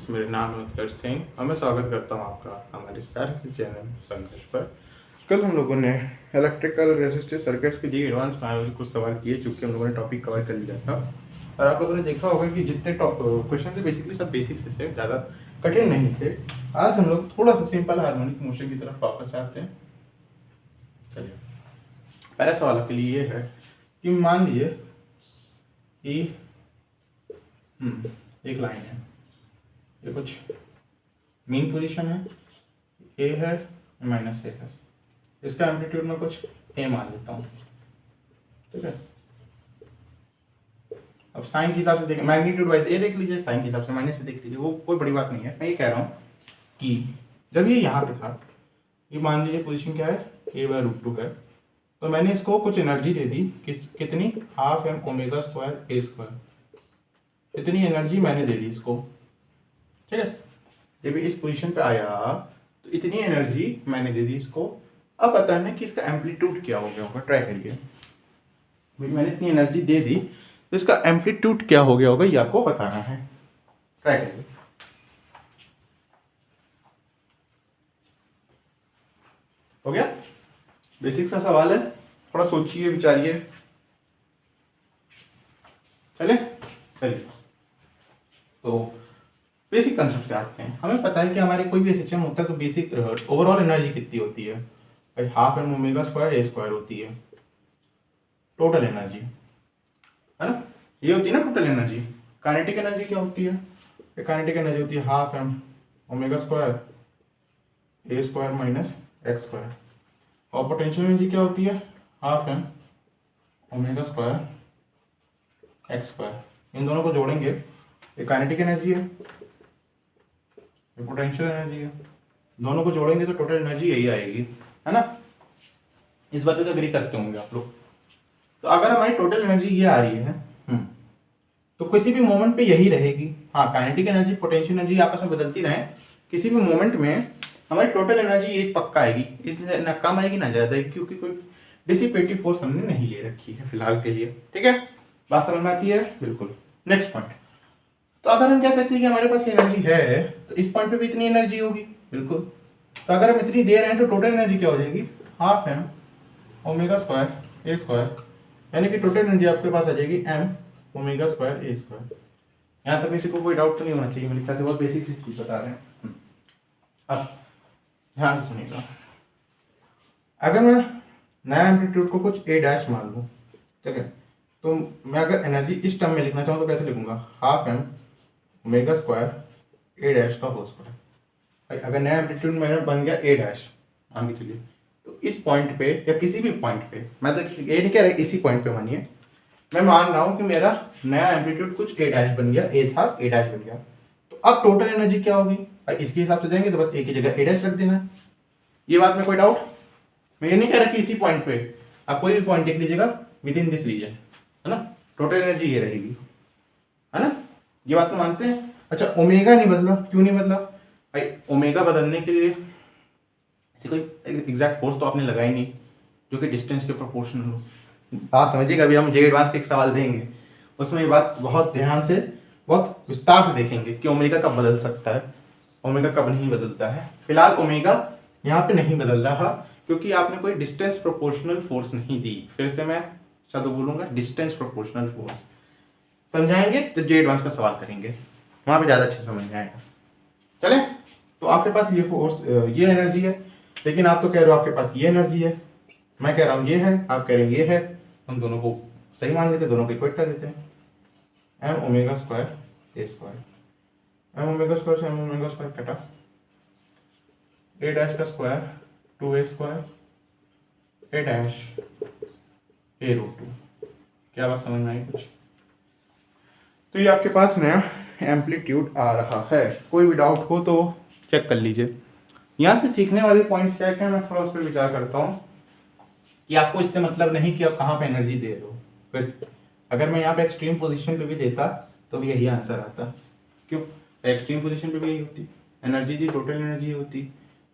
मेरा नाम है उत्कर्ष सिंह और मैं स्वागत करता हूँ आपका हमारे इस प्यारे से चैनल संघर्ष पर। कल हम लोगों ने इलेक्ट्रिकल रेजिस्टिव सर्किट्स के जी एडवांस में कुछ सवाल किए, चूँकि हम लोगों ने टॉपिक कवर कर लिया था और आप लोगों ने देखा होगा कि जितने क्वेश्चन थे बेसिकली सब बेसिक से थे, ज़्यादा कठिन नहीं थे। आज हम लोग थोड़ा सा सिंपल हार्मोनिक मोशन की तरफ वापस आते हैं। चलिए, पहला सवाल आपके लिए ये है कि मान लीजिए कि एक लाइन है, ये कुछ मीन पोजीशन है, ए है माइनस ए है, इसका एम्पलीट्यूड में कुछ ए मान लेता हूँ, ठीक है। अब साइन के हिसाब से देखें, मैग्नीट्यूड वाइज ए देख लीजिए, साइन के हिसाब से माइनस ए देख लीजिए, वो कोई बड़ी बात नहीं है। मैं ये कह रहा हूँ कि जब ये यहाँ पे था, ये मान लीजिए पोजीशन क्या है, a/√2 है, तो मैंने इसको कुछ एनर्जी दे दी, कितनी, half M omega square A square, इतनी एनर्जी मैंने दे दी इसको, ठीक है। जब इस पोजीशन पे आया तो इतनी एनर्जी मैंने दे दी इसको। अब बताना है कि इसका एम्पलीट्यूड क्या हो गया होगा, ट्राई करिए। भाई मैंने इतनी एनर्जी दे दी तो इसका एम्पलीट्यूड क्या हो गया होगा, ये आपको बताना है, ट्राई करिए। हो गया, बेसिक सा सवाल है, थोड़ा सोचिए विचारिए। चलिए तो बेसिक कंसेप्ट से आते हैं। हमें पता है कि हमारे कोई भी सिस्टम होता है तो बेसिक ओवरऑल एनर्जी कितनी होती है, भाई half M omega square A square होती है टोटल एनर्जी, है ना। ये होती है ना टोटल एनर्जी। काइनेटिक एनर्जी क्या होती है, काइनेटिक एनर्जी होती है half M omega square A square minus X square. और पोटेंशियल एनर्जी क्या होती है, half M omega square X square. इन दोनों को जोड़ेंगे, ये काइनेटिक एनर्जी है, ये पोटेंशियल एनर्जी है, दोनों को जोड़ेंगे तो टोटल एनर्जी यही आएगी, है ना। इस बात पे तो एग्री करते होंगे आप लोग। तो अगर हमारी टोटल एनर्जी ये आ रही है तो किसी भी मोमेंट पे यही रहेगी। हाँ, काइनेटिक एनर्जी पोटेंशियल एनर्जी आपस में बदलती रहे, किसी भी मोमेंट में हमारी टोटल एनर्जी एक पक्का आएगी, इससे ना कम आएगी ना ज्यादा आएगी, क्योंकि कोई डिसिपेटिव फोर्स हमने नहीं ले रखी है फिलहाल के लिए, ठीक है। बात समझ में आती है, बिल्कुल। नेक्स्ट पॉइंट, तो अगर हम कह सकते हैं कि हमारे पास एनर्जी है तो इस पॉइंट पे भी इतनी एनर्जी होगी, बिल्कुल। तो अगर हम इतनी दे रहे हैं तो टोटल एनर्जी क्या हो जाएगी, half M omega square A square, यानी कि टोटल एनर्जी आपके पास आ जाएगी M omega square A square. यहाँ तक किसी को कोई डाउट तो नहीं होना चाहिए, मेरे ख्याल से बहुत बेसिक चीज बता रहे हैं। अब ध्यान से सुनिएगा, अगर मैं नया एम्पलीट्यूड को कुछ ए डैश मान लूँ, ठीक है, तो मैं अगर एनर्जी इस टर्म में लिखना चाहूँ तो कैसे लिखूंगा, हाफ एम ओमेगा स्क्वायर ए डैश का होल स्क्वायर। भाई अगर नया एम्पलीट्यूड मेरा बन गया ए डैश, मान के चलिए, तो इस पॉइंट पे या किसी भी पॉइंट पे, मैं तो ये नहीं कह रहा इसी पॉइंट पे मानिए, मैं मान रहा हूँ कि मेरा नया एम्पलीट्यूड कुछ ए डैश बन गया, ए था ए डैश बन गया, तो अब टोटल एनर्जी क्या होगी, भाई इसके हिसाब से देंगे तो बस ए की जगह ए डैश रख देना है। ये बात में कोई डाउट, मैं ये नहीं कह रहा कि इसी पॉइंट पे, आप कोई भी पॉइंट देख लीजिएगा विद इन दिस रीजन, है ना, टोटल एनर्जी ये रहेगी, है ना। ये बात तो मानते हैं। अच्छा, ओमेगा नहीं बदला, क्यों नहीं बदला, भाई ओमेगा बदलने के लिए ऐसी कोई एग्जैक्ट फोर्स तो आपने लगाई नहीं जो कि डिस्टेंस के प्रोपोर्शनल हो। बात समझिएगा, अभी हम जे एडवांस के एक सवाल देंगे, उसमें ये बात बहुत ध्यान से बहुत विस्तार से देखेंगे कि ओमेगा कब बदल सकता है, ओमेगा कब नहीं बदलता है। फिलहाल ओमेगा यहाँ पे नहीं बदल रहा क्योंकि आपने कोई डिस्टेंस प्रोपोर्शनल फोर्स नहीं दी। फिर से मैं शब्द बोलूंगा, डिस्टेंस प्रोपोर्शनल फोर्स। समझाएंगे जब जे एडवांस का सवाल करेंगे, वहां पे ज्यादा अच्छे समझ में आएगा। चले, तो आपके पास ये फोर्स, ये एनर्जी है, लेकिन आप तो कह रहे हो आपके पास ये एनर्जी है, मैं कह रहा हूँ ये है, आप कह रहे हैं ये है, हम दोनों को सही मान लेते हैं, दोनों को इक्वेट कर देते हैं। M omega square A square, M omega square से एम ओमेगा स्क्वायर कटा, ए डैश का स्क्वायर 2a स्क्वायर ए डैश a√2। क्या बात समझ में आई कुछ? तो ये आपके पास नया एम्पलीट्यूड आ रहा है। कोई भी डाउट हो तो चेक कर लीजिए। यहाँ से सीखने वाले पॉइंट्स क्या क्या, मैं थोड़ा उस पर विचार करता हूँ कि आपको इससे मतलब नहीं कि आप कहाँ पे एनर्जी दे रहे हो। फिर अगर मैं यहाँ पे एक्सट्रीम पोजीशन पे भी देता तो भी यही आंसर आता। क्यों, एक्सट्रीम पोजीशन पे भी यही होती, एनर्जी दी टोटल एनर्जी होती।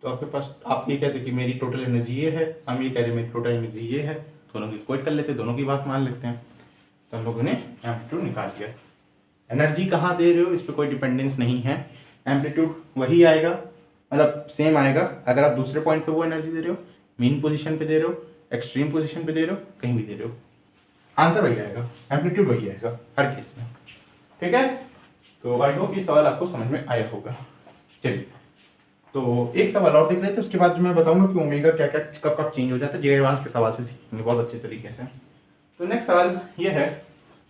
तो आपके पास, आप ये कहते कि मेरी टोटल एनर्जी ये है, हम ये कह रहे मेरी टोटल एनर्जी ये है, दोनों की इक्वेट कर लेते, दोनों की बात मान लेते हैं, तो हम लोगों ने एम्पलीट्यूड निकाल लिया। एनर्जी कहाँ दे रहे हो इस पर कोई डिपेंडेंस नहीं है, एम्पलीट्यूड वही आएगा, मतलब सेम आएगा। अगर आप दूसरे पॉइंट पे वो एनर्जी दे रहे हो, मीन पोजीशन पे दे रहे हो, एक्सट्रीम पोजीशन पे दे रहे हो, कहीं भी दे रहे हो, आंसर वही आएगा, एम्पलीट्यूड वही आएगा हर केस में। ठीक है, तो आई होप ये सवाल आपको समझ में आया होगा। चलिए, तो एक सवाल और देख लेते हैं, उसके बाद मैं बताऊंगा कि ओमेगा क्या क्या कब कब चेंज हो जाता है। जे एडवांस के सवाल से सीखेंगे बहुत अच्छे तरीके से। तो नेक्स्ट सवाल ये है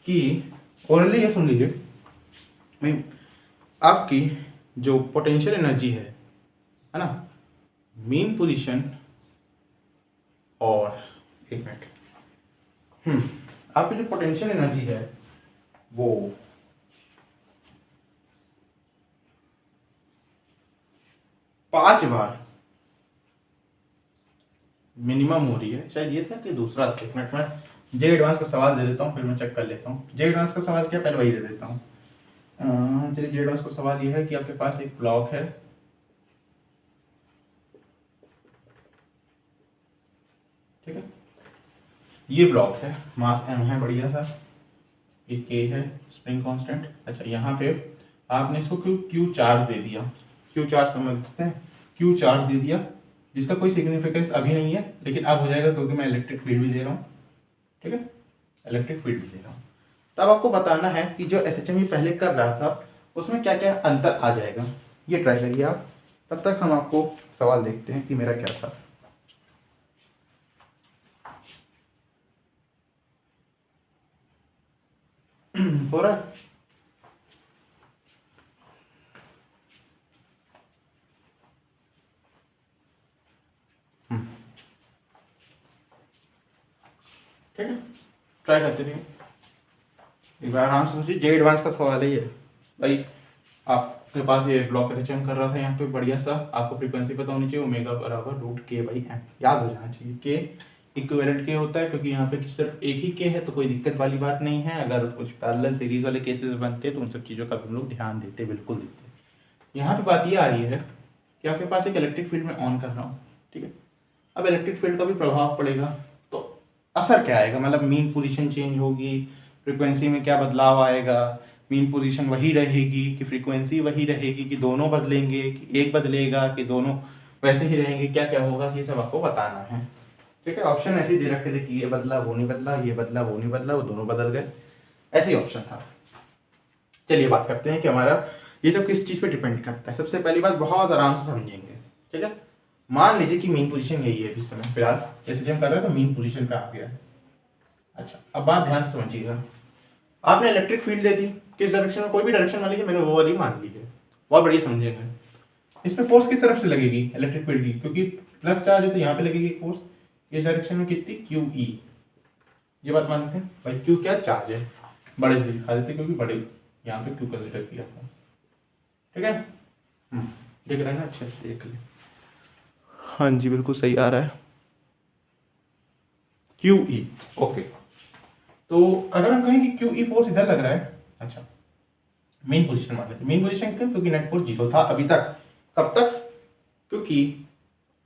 कि ओरली ये सुन लीजिए, भाई आपकी जो पोटेंशियल एनर्जी है ना, मीन पोजीशन और एक मिनट, आपकी जो पोटेंशियल एनर्जी है वो 5 बार मिनिमम हो रही है, शायद ये था कि दूसरा था। एक मिनट में जे एडवांस का सवाल दे देता हूँ, फिर मैं चेक कर लेता हूँ। जे एडवांस का सवाल क्या, पहले वही दे देता हूँ। चलिए, जे एडवांस का सवाल ये है कि आपके पास एक ब्लॉक है, ठीक है, ये ब्लॉक है, मास एम है बढ़िया सा, ये के है स्प्रिंग कांस्टेंट। अच्छा, यहाँ पे आपने इसको क्यू चार्ज दे दिया, क्यू चार्ज समझते हैं, क्यू चार्ज दे दिया जिसका कोई सिग्निफिकेंस अभी नहीं है, लेकिन अब हो जाएगा क्योंकि मैं इलेक्ट्रिक फील्ड भी दे रहा हूँ। ठीक है, इलेक्ट्रिक फील्ड भी दे रहा हूँ। तब आपको बताना है कि जो एसएचएम पहले कर रहा था उसमें क्या क्या अंतर आ जाएगा, ये ट्राई करिए आप। तब तक हम आपको सवाल देखते हैं कि मेरा क्या था। हो रहा है, ठीक है, ट्राई करते रहिए एक बार आराम से। सोचिए, जे एडवांस का सवाल है ये भाई। आपके पास ये ब्लॉक एसएचएम कर रहा था यहाँ पे बढ़िया सा, आपको फ्रीक्वेंसी पता होनी चाहिए, ओमेगा बराबर रूट के बाई एम, याद हो जाना चाहिए। के इक्विवेलेंट के होता है, क्योंकि यहाँ पे सिर्फ एक ही के है तो कोई दिक्कत वाली बात नहीं है। अगर कुछ पैरेलल सीरीज वाले केसेस बनते तो उन सब चीज़ों का हम लोग ध्यान देते, बिल्कुल देते। यहाँ पे बात ये आ रही है कि आपके पास एक इलेक्ट्रिक फील्ड में ऑन कर रहा हूँ, ठीक है। अब इलेक्ट्रिक फील्ड का भी प्रभाव पड़ेगा, तो असर क्या आएगा, मतलब मीन पोजीशन चेंज होगी, फ्रीक्वेंसी में क्या बदलाव आएगा, मीन पोजीशन वही रहेगी कि फ्रीक्वेंसी वही रहेगी, कि दोनों बदलेंगे, कि एक बदलेगा, कि दोनों वैसे ही रहेंगे, क्या क्या होगा, ये सब आपको बताना है। ठीक है, ऑप्शन ऐसे ही दे रखे थे कि ये बदला वो नहीं बदला, ये बदला वो नहीं बदला, वो दोनों बदल गए, ऐसे ही ऑप्शन था। चलिए बात करते हैं कि हमारा ये सब किस चीज़ पे डिपेंड करता है। सबसे पहली बात बहुत आराम से समझेंगे, ठीक है। मान लीजिए कि मीन पोजीशन यही है इस समय फिलहाल, जैसे हम कर रहे हैं तो मीन पोजीशन का आ गया है। अच्छा, अब बात ध्यान से समझिएगा, आपने इलेक्ट्रिक फील्ड दे दी, किस डायरेक्शन में, कोई भी डायरेक्शन मान लीजिए, मैंने वो वाली मान ली है, बहुत बढ़िया समझेंगे। इसमें फोर्स किस तरफ से लगेगी इलेक्ट्रिक फील्ड की, क्योंकि प्लस चार्ज है तो यहाँ पे लगेगी फोर्स, इस डायरेक्शन में कितनी, क्यू ई, ये बात मानते हैं भाई। क्यू क्या, चार्ज है, बड़े से दिखा देते क्योंकि बड़े यहाँ पे क्यू कंसिडर किया था, ठीक है। देख रहे हैं ना, अच्छे से देख ले, हाँ जी बिल्कुल सही आ रहा है, क्यू ई, ओके। तो अगर हम कहें कि क्यू ई फोर्स इधर लग रहा है, अच्छा मेन पोजीशन मान लेते हैं, मेन पोजीशन क्यों, क्योंकि नेट फोर्स 0 था अभी तक। कब तक, क्योंकि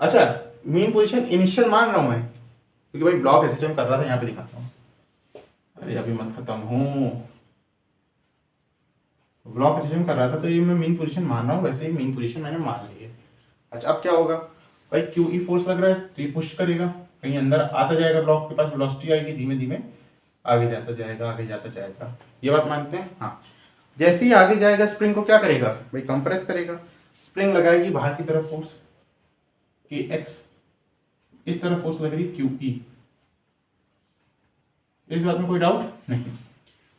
अच्छा मेन पोजीशन इनिशियल मान रहा हूं मैं, क्योंकि भाई ब्लॉक एसएचएम कर रहा था, यहाँ पे दिखाता हूँ, अरे अभी मत खत्म हूँ, ब्लॉक एसएचएम कर रहा था तो ये मैं मेन पोजीशन मान रहा हूँ, वैसे ही मेन पोजीशन मैंने मान ली है। अच्छा, अब क्या होगा भाई, क्यू ई फोर्स लग रहा है तो ये पुश करेगा, कहीं अंदर आता जाएगा, ब्लॉक के पास वेलोसिटी आएगी, धीमे धीमे आगे जाता जाएगा, आगे जाता जाएगा, ये बात मानते हैं। हाँ, जैसे ही आगे जाएगा स्प्रिंग को क्या करेगा भाई, कंप्रेस करेगा, स्प्रिंग लगाएगी बाहर की तरफ फोर्स के एक्स, इस तरफ फोर्स लग रही क्यू ई, इस बात में कोई डाउट नहीं।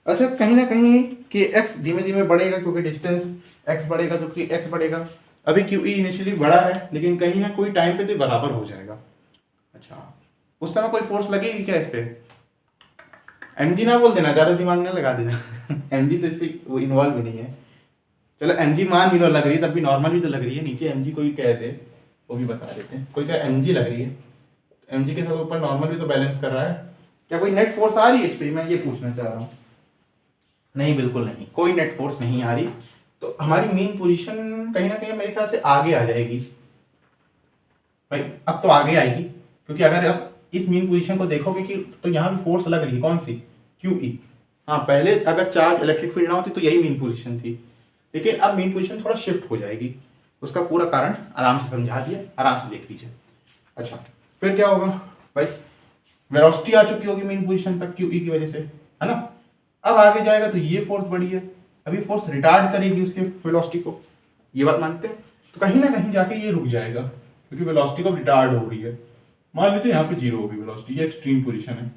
अच्छा, कहीं ना कहीं के एक्स धीमे धीमे बढ़ेगा, क्योंकि डिस्टेंस एक्स बढ़ेगा तो कि एक्स बढ़ेगा। अभी क्यू ई इनिशियली बड़ा है, लेकिन कहीं ना कोई टाइम पे तो बराबर हो जाएगा। अच्छा, उस समय कोई फोर्स लगेगी क्या इस पे, एमजी ना बोल देना, ज़्यादा दिमाग ना लगा देना एमजी तो इस पर वो इन्वॉल्व भी नहीं है। चलो एमजी मान भी लो लग रही है, तब भी नॉर्मल भी तो लग रही है, नीचे एमजी कोई कह दे वो भी बता देते हैं, कोई कह एमजी लग रही है, एमजी के साथ ऊपर नॉर्मल भी तो बैलेंस कर रहा है, क्या कोई नेट फोर्स आ रही है इस पर, मैं ये पूछना चाह रहा हूँ। नहीं, बिल्कुल नहीं, कोई नेट फोर्स नहीं आ रही, तो हमारी मेन पोजीशन कहीं ना कहीं मेरे ख्याल से आगे आ जाएगी भाई, अब तो आगे आएगी, क्योंकि अगर आप इस मेन पोजीशन को देखोगे कि तो यहाँ भी फोर्स लग रही है, कौन सी, क्यू ई। हाँ, पहले अगर चार्ज इलेक्ट्रिक फील्ड ना होती तो यही मेन पोजीशन थी, लेकिन अब मेन पोजीशन थोड़ा शिफ्ट हो जाएगी। उसका पूरा कारण आराम से समझा दिया, आराम से देख लीजिए। अच्छा, फिर क्या होगा भाई, वेलोसिटी आ चुकी होगी मेन पोजीशन तक क्यू ई की वजह से, है ना। अब आगे जाएगा तो ये फोर्स बड़ी है, अभी फोर्स रिटार्ड करेगी उसके वेलोसिटी को, ये बात मानते हैं। तो कहीं ना कहीं जाके ये रुक जाएगा क्योंकि वेलोसिटी को रिटार्ड हो रही है। मान लीजिए यहाँ पे 0 होगी वेलोसिटी, ये एक्सट्रीम पोजीशन है।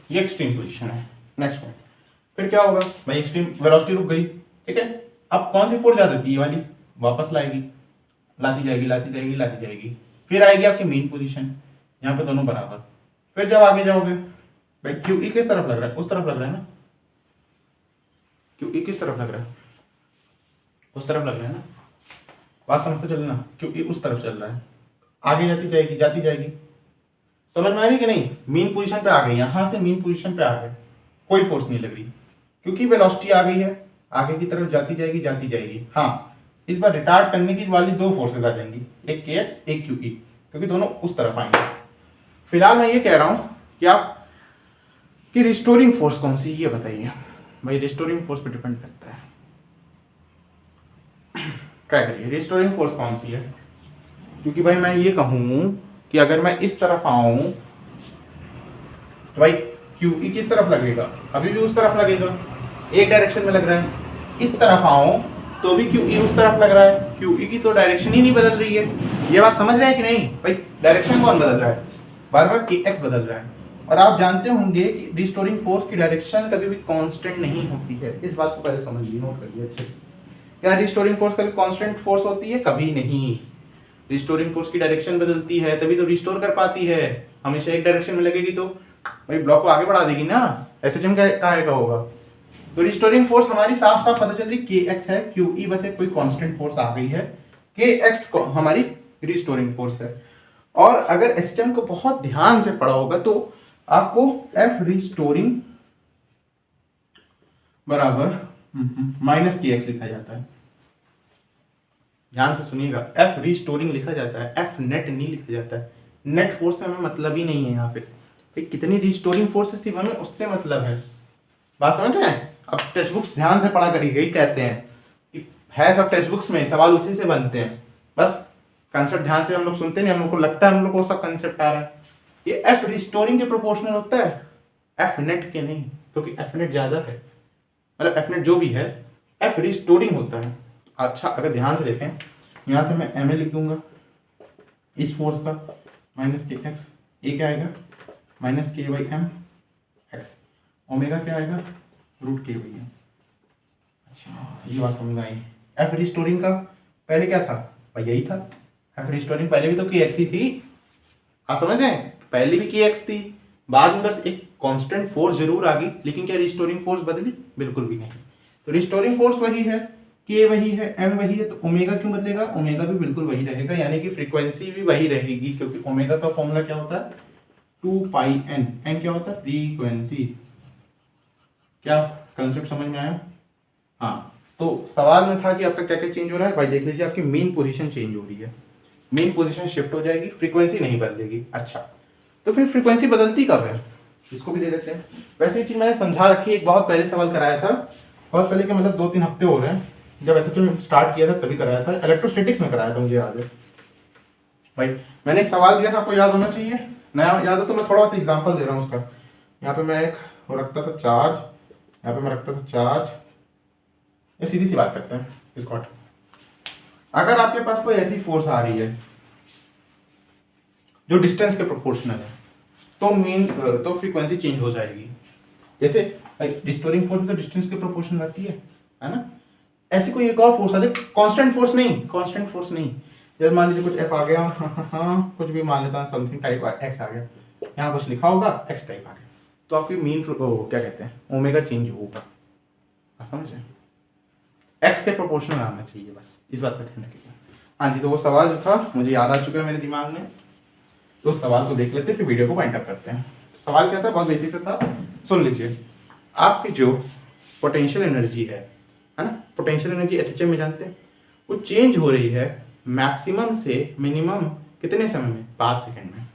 ये एक्सट्रीम पोजीशन है। नेक्स्ट पॉइंट, फिर क्या होगा भाई, एक्सट्रीम वेलोसिटी रुक गई, ठीक है। अब कौन सी फोर्स ज्यादा थी, ये वाली वापस लाएगी, लाती जाएगी लाती जाएगी लाती जाएगी, फिर आएगी आपकी मेन पोजीशन, यहाँ पे दोनों बराबर। फिर जब आगे जाओगे भाई, क्यू ई किस तरफ लग रहा है, उस तरफ लग रहा है ना, क्यू ई किस तरफ लग रहा है, उस तरफ लग रहा है ना, बात समझते चलना, क्यू ई उस तरफ चल रहा है, आगे जाती जाएगी। समझ में आ रही कि नहीं, मेन पोजीशन पे आ गई, यहां से मेन पोजीशन पे आ गए, कोई फोर्स नहीं लग रही क्योंकि वेलोसिटी आ गई है, आगे की तरफ जाती जाएगी। हाँ, इस बार रिटार्ड करने की वाली दो फोर्सेस आ जाएंगी, एक के एक्स एक क्यू ई, क्योंकि दोनों उस तरफ आएंगे। फिलहाल मैं ये कह रहा हूं कि आप कि रिस्टोरिंग फोर्स कौन सी, ये बताइए भाई। रिस्टोरिंग फोर्स पे डिपेंड करता है, क्या करिए, रिस्टोरिंग फोर्स कौन सी है। क्योंकि भाई मैं ये कहूं कि अगर मैं इस तरफ आऊं तो भाई क्यू ई किस तरफ लगेगा, अभी भी उस तरफ लगेगा, एक डायरेक्शन में लग रहा है। इस तरफ आऊं तो भी क्यू ई उस तरफ लग रहा है, क्यू ई की तो डायरेक्शन ही नहीं बदल रही है। ये बात समझ रहे हैं कि नहीं भाई, डायरेक्शन कौन बदल रहा है, बार बार के एक्स बदल रहा है। और आप जानते होंगे कि रिस्टोरिंग फोर्स की डायरेक्शन कभी भी कांस्टेंट नहीं होती है, इस बात को पहले समझिए, नोट करिए अच्छे से। क्या रिस्टोरिंग फोर्स कभी कांस्टेंट फोर्स होती है, कभी नहीं। रिस्टोरिंग फोर्स की डायरेक्शन बदलती है तभी तो रिस्टोर कर पाती है, हमेशा एक डायरेक्शन में लगेगी तो भाई ब्लॉक को आगे बढ़ा देगी ना, एसएचएम का होगा। तो रिस्टोरिंग फोर्स हमारी साफ साफ पता चल रही के एक्स है, क्यू ई बस एक कोई कांस्टेंट फोर्स आ गई है, के एक्स हमारी रिस्टोरिंग फोर्स है। और अगर एसएचएम को बहुत ध्यान से पढ़ा होगा तो आपको एफ रिस्टोरिंग बराबर माइनस के एक्स लिखा जाता है। ध्यान से सुनिएगा, एफ रिस्टोरिंग लिखा जाता है, एफ नेट नहीं लिखा जाता है। नेट फोर्स से हमें मतलब ही नहीं है यहाँ पे, कितनी रिस्टोरिंग फोर्स है सिर्फ हमें उससे मतलब है। बात समझ रहे हैं। अब टेक्स्ट बुक्स ध्यान से पढ़ा करिए, यही कहते हैं कि है सब टेक्स्ट बुक्स में, सवाल उसी से बनते हैं। बस कंसेप्ट ध्यान से हम लोग सुनते नहीं, हम लोग को लगता है हम लोग को सब कंसेप्ट आ रहा है। ये एफ रिस्टोरिंग के प्रोपोर्शनल होता है, एफ नेट के नहीं, क्योंकि एफ नेट ज्यादा है, मतलब एफ नेट जो भी है एफ रिस्टोरिंग होता है। अच्छा, अगर ध्यान से देखें, यहाँ से मैं एम ए लिख दूंगा इस फोर्स का, माइनस के एक्स, ए क्या आएगा माइनस के बाई एम एक्स, ओमेगा क्या आएगा रूट के बाई एम। अच्छा, ये बात समझ आई। एफ रिस्टोरिंग का पहले क्या था भाई, यही था एफ रिस्टोरिंग, पहले भी तो के एक्स ही थी। आप समझ रहे हैं, पहले भी के एक्स थी, बाद में बस एक कांस्टेंट फोर्स जरूर आ गई, लेकिन क्या रिस्टोरिंग फोर्स बदली, बिल्कुल भी नहीं। तो रिस्टोरिंग फोर्स वही है, के वही है, एम वही है, तो ओमेगा क्यों बदलेगा, ओमेगा भी बिल्कुल वही रहेगा, यानी कि फ्रीक्वेंसी भी वही रहेगी, क्योंकि ओमेगा का फॉर्मूला क्या होता है 2 पाई एन, एन क्या होता है फ्रीक्वेंसी। क्या कंसेप्ट समझ में आया। हाँ, तो सवाल में था कि आपका क्या क्या चेंज हो रहा है भाई, देख लीजिए आपकी मेन पोजीशन चेंज हो रही है, मेन पोजीशन शिफ्ट हो जाएगी, फ्रीक्वेंसी नहीं बदलेगी। अच्छा, तो फिर फ्रीक्वेंसी बदलती कब है, इसको भी दे देते हैं। वैसे ये चीज मैंने समझा रखी, एक बहुत पहले सवाल कराया था, बहुत पहले के मतलब 2-3 हफ्ते हो रहे हैं, जब एसएचएम स्टार्ट किया था तभी कराया था, इलेक्ट्रोस्टैटिक्स में कराया था, मुझे याद है भाई। मैंने एक सवाल दिया था, आपको याद होना चाहिए, नया याद हो तो मैं थोड़ा सा एग्जांपल दे रहा हूँ उसका। यहाँ पे मैं एक रखता था चार्ज, यहाँ पे मैं रखता था चार्ज, ये सीधी सी बात करते हैं इसको। अगर आपके पास कोई ऐसी फोर्स आ रही है जो डिस्टेंस के प्रोपोर्शनल है, तो फ्रीक्वेंसी चेंज हो जाएगी। जैसे रिस्टोरिंग फोर्स तो डिस्टेंस के प्रोपोर्शनल आती है ना। ऐसी कोई एक और फोर्स आ जाए, कांस्टेंट फोर्स नहीं, जब मान लीजिए कुछ एफ आ गया, हाँ कुछ भी मान लेता हूँ, समथिंग टाइप एक्स आ गया, यहाँ कुछ लिखा होगा एक्स टाइप आ गया, तो आपकी मीन क्या कहते हैं ओमेगा चेंज होगा। आप समझ रहे हैं, एक्स के प्रोपोर्शनल आना चाहिए, बस इस बात का ध्यान रखिएगा। हाँ जी, तो वो सवाल जो था मुझे याद आ चुका है मेरे दिमाग में, तो सवाल को देख लेते हैं फिर वीडियो को वाइंड अप करते हैं। सवाल क्या था, बहुत बेसिक से था, सुन लीजिए। आपकी जो पोटेंशियल एनर्जी है ना, पोटेंशियल एनर्जी एसएचएम में जानते हैं, वो चेंज हो रही है मैक्सिमम से मिनिमम कितने समय में, 5 सेकंड में।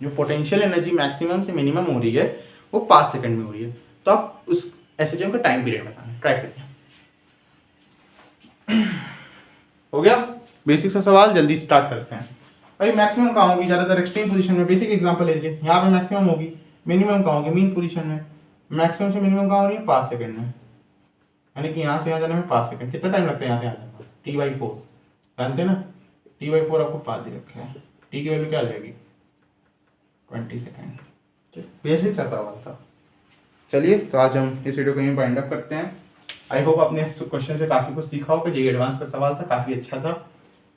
जो पोटेंशियल एनर्जी मैक्सिमम से मिनिमम हो रही है वो 5 सेकंड में हो रही है। तो आप उस एसएचएम का टाइम पीरियड बताना, ट्राई करिए। हो गया बेसिक सा सवाल, जल्दी स्टार्ट करते हैं। भाई मैक्सिमम कहाँ होगी, ज़्यादातर एक्सट्रीम पोजीशन में। बेसिक एग्जांपल ले लीजिए, यहाँ पे मैक्सिमम होगी, मिनिमम कहाँ होगी, मीन पोजीशन में। मैक्सिमम से मिनिमम कहाँ हो रही है, 5 सेकंड में, यानी कि यहाँ से यहाँ जाने में 5 सेकंड। कितना टाइम लगता है यहाँ से यहाँ जाने में, T/4 जानते हैं ना, T/4 आपको 5 दे रखा है, टी की वैल्यू क्या आ जाएगी 20 सेकेंड। बेसिक सा सवाल था। चलिए तो आज हम इस वीडियो को यहीं वाइंड अप करते हैं। आई होप आपने इस क्वेश्चन से काफ़ी कुछ सीखा होगा। ये एडवांस का सवाल था, काफ़ी अच्छा था।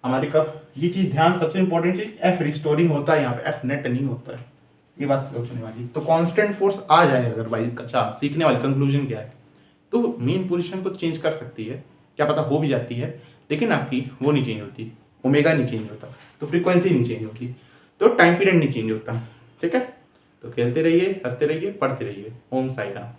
हमारे कब ये चीज़ ध्यान, सबसे इंपॉर्टेंट चीज एफ रिस्टोरिंग होता है, यहाँ पे एफ नेट नहीं होता है, ये बात सोचने वाली। तो कांस्टेंट फोर्स आ जाए अगर भाई, अच्छा सीखने वाली कंक्लूजन क्या है, तो मेन पोजीशन को चेंज कर सकती है, क्या पता हो भी जाती है, लेकिन आपकी वो नहीं चेंज होती, ओमेगा नहीं चेंज होता, तो फ्रीक्वेंसी नहीं चेंज होती, तो टाइम पीरियड नहीं चेंज होता। ठीक है, तो खेलते रहिए, हंसते रहिए, पढ़ते रहिए। ओम साई राम।